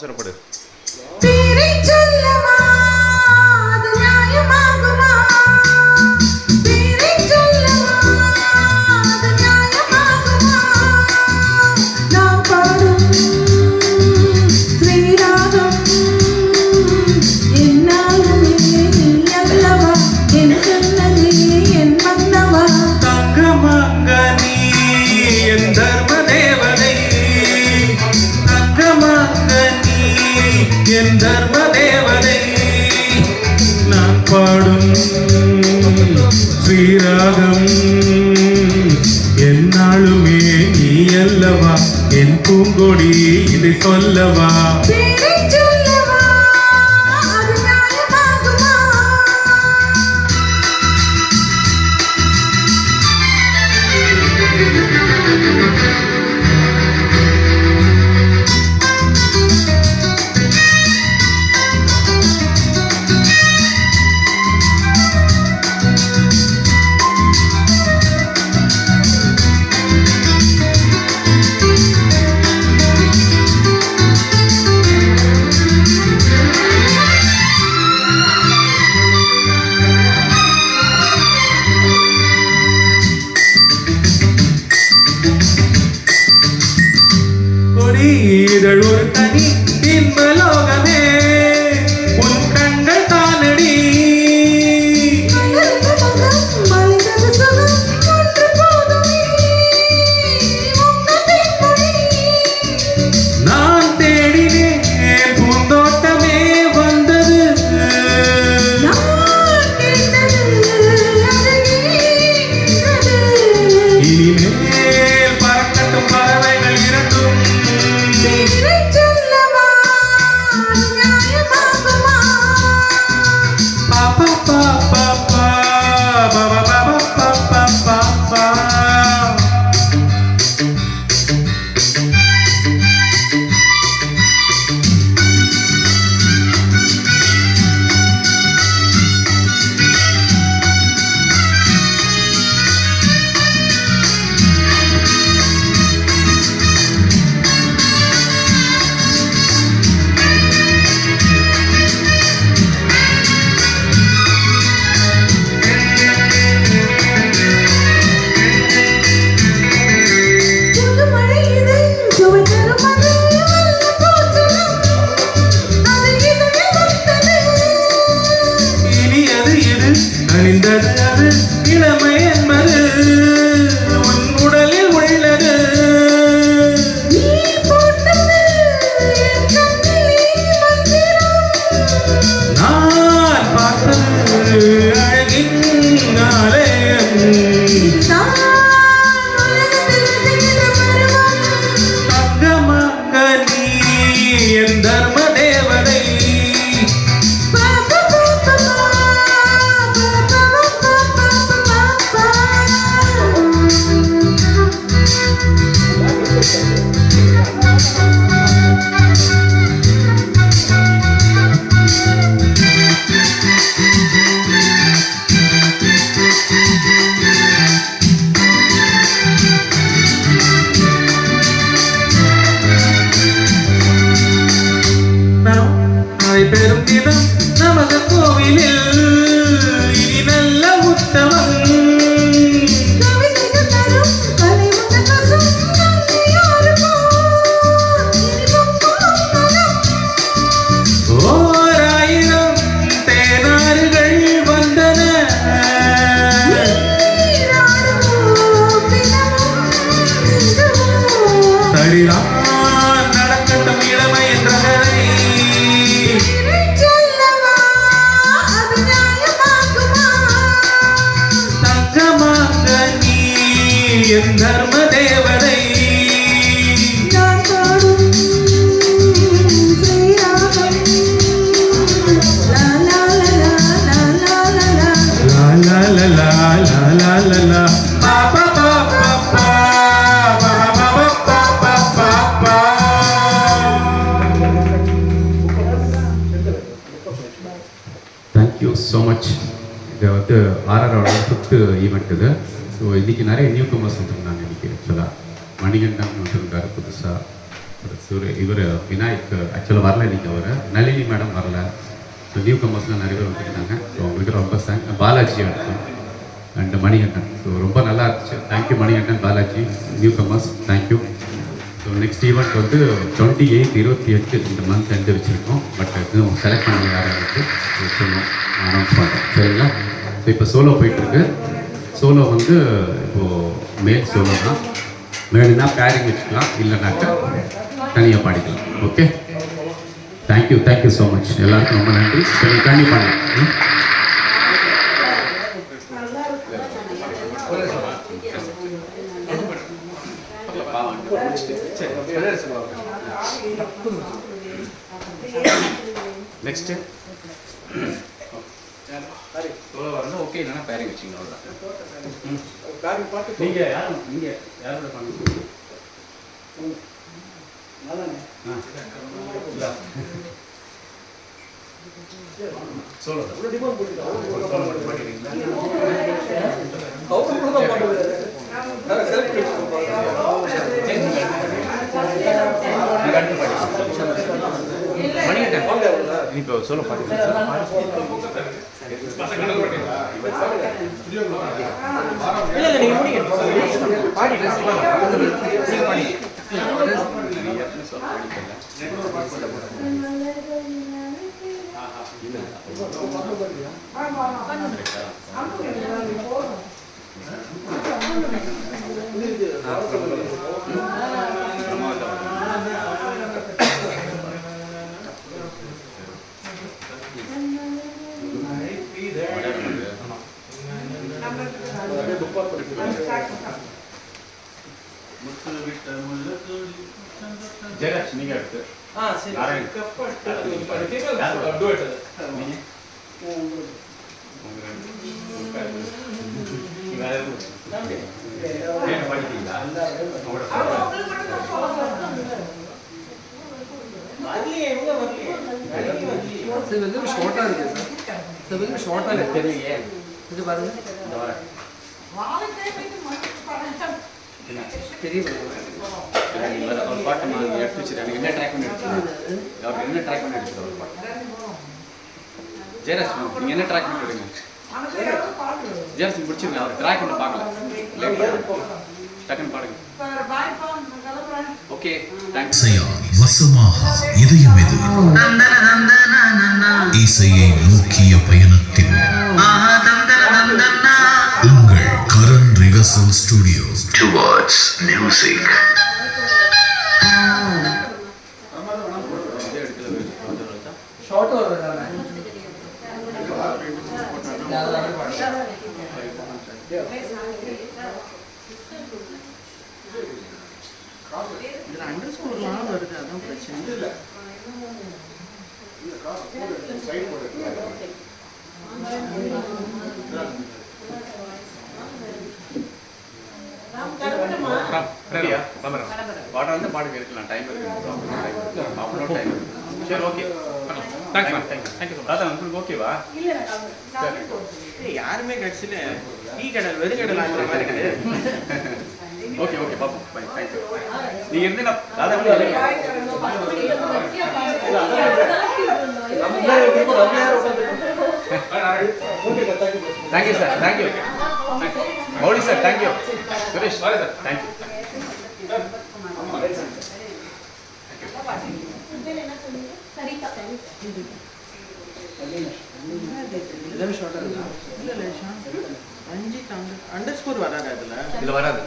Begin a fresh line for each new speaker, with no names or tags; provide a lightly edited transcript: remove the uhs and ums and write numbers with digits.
அவசரப்படு.
என் தர்ம தேவதை நான் பாடும் ஸ்ரீராகம் என்னாலுமே நீ அல்லவா என் பூங்கொடி இதை சொல்லவா இதழ் ஒரு தனி இன்பலோகமே உன் கண்கள் தானடி நான் தேடினேன் பூந்தோட்டமே வந்தது இனிமேல் பறக்கட்டும் பறவைகள் இரண்டும் அணிந்தது அது இளமை என்பது உன் உடலில் உள்ளது நான் பார்த்தது அழகின் ஆலயம் தங்கமாக நீ என் தர்ம தேவதை பெரும் தினம் நமது கோவிலில் இனி நல்ல உத்தமம் ஓராயிரம் தேனாறுகள் வந்தன சரிதான் நடக்கட்டும் இளமை என்ற என் தர்ம தேவதை நான் பாடும் ஸ்ரீராகம் லா லா லா லா லா லா லா லா லா லா லா லா பா பா பா பா பா பா பா பா பா. Thank you so much. இது வந்து ஆர்ஆரோட 5th ஈவெண்ட் இது. ஸோ இன்றைக்கி நிறைய நியூ கமர்ஸ் வந்துருந்தாங்க. இன்றைக்கி ஆக்சுவலாக மணிகண்டன் வந்துருக்காரு புதுசாக, இவர் விநாயக் ஆக்சுவலாக வரல இன்றைக்கி. அவர் நளினி மேடம் வரல. ஸோ நியூ கமர்ஸ்லாம் நிறைய பேர் வந்துருக்காங்க. ஸோ அவங்களுக்கு ரொம்ப பாலாஜி எடுத்தோம் அண்ட் மணிகண்டன். ஸோ ரொம்ப நல்லா இருந்துச்சு. Thank you Manikandan, Balaji, new commerce, thank you. So next event வந்து 28, 28 இந்த மந்த் எண்டு வச்சுருக்கோம். பட் இன்னும் செலக்ட் பண்ண யாராவது வச்சுருந்தோம், அனௌன்ஸ் பண்ணுறோம். சரிங்களா? ஸோ இப்போ சோலோ போயிட்டுருக்கு. சோலோ வந்து இப்போது மேல் சோலோ தான். வேணும்னா பேரிங் வச்சுக்கலாம், இல்லைனாக்கா தனியாக பாடிக்கலாம். Okay, thank you so much. எல்லாருக்கும் ரொம்ப நன்றி. நீங்கள் கண்டிப்பாக பண்ணலாம். நெக்ஸ்ட்டு வரணும். ஓகே, இல்லைன்னா பேரிங் வச்சுங்க. அவ்வளோதான். நீங்கள் யாரோட பண்ணுங்க. சோலோ இப்போ சோலோ பாட்டு ஜெயராஜ் நீங்க எடுத்து ஷார்ட்டா இருக்கு. ஷார்ட்டா தெரியலையே. இது பாருங்க, அவர் பாட்டு நான் எடுத்து வச்சுருக்கேன். என்ன ட்ராக் பண்ணி எடுத்துருக்கேன், அவர் என்ன ட்ராக் பண்ணி எடுத்துருக்கேன் அவர் பாட்டு. ஜெயராஜ் நீங்கள் என்ன ட்ராக் பண்ணி எடுங்க. ஜெயராஜ் பிடிச்சிருங்க. அவர் ட்ராக் பண்ணி பார்க்கல, டக்குன்னு பாடுங்க. Okay, thanks.
வசமாக இதயம் இது இசையை நோக்கிய பயணத்தில் உங்கள் Karan rehearsal studio towards music.
பாடம் வந்து பாடுங்க, இருக்கலாம், டைம் இருக்கு, அவ்வளோ டைம். சரி, ஓகே, தேங்க்யூ. ஓகேவா?
யாருமே கட்சியில டீ கடை வெறும் கடை ஆகிற மாதிரி இருக்குது.
ஓகே ஓகே பாப்போம். Bye, thank you. நீங்க இருந்து நான் தாதா thank you sir, thank you Mouli sir, thank you Suresh sir, thank you.
Underscore வராது, இதுல வராது.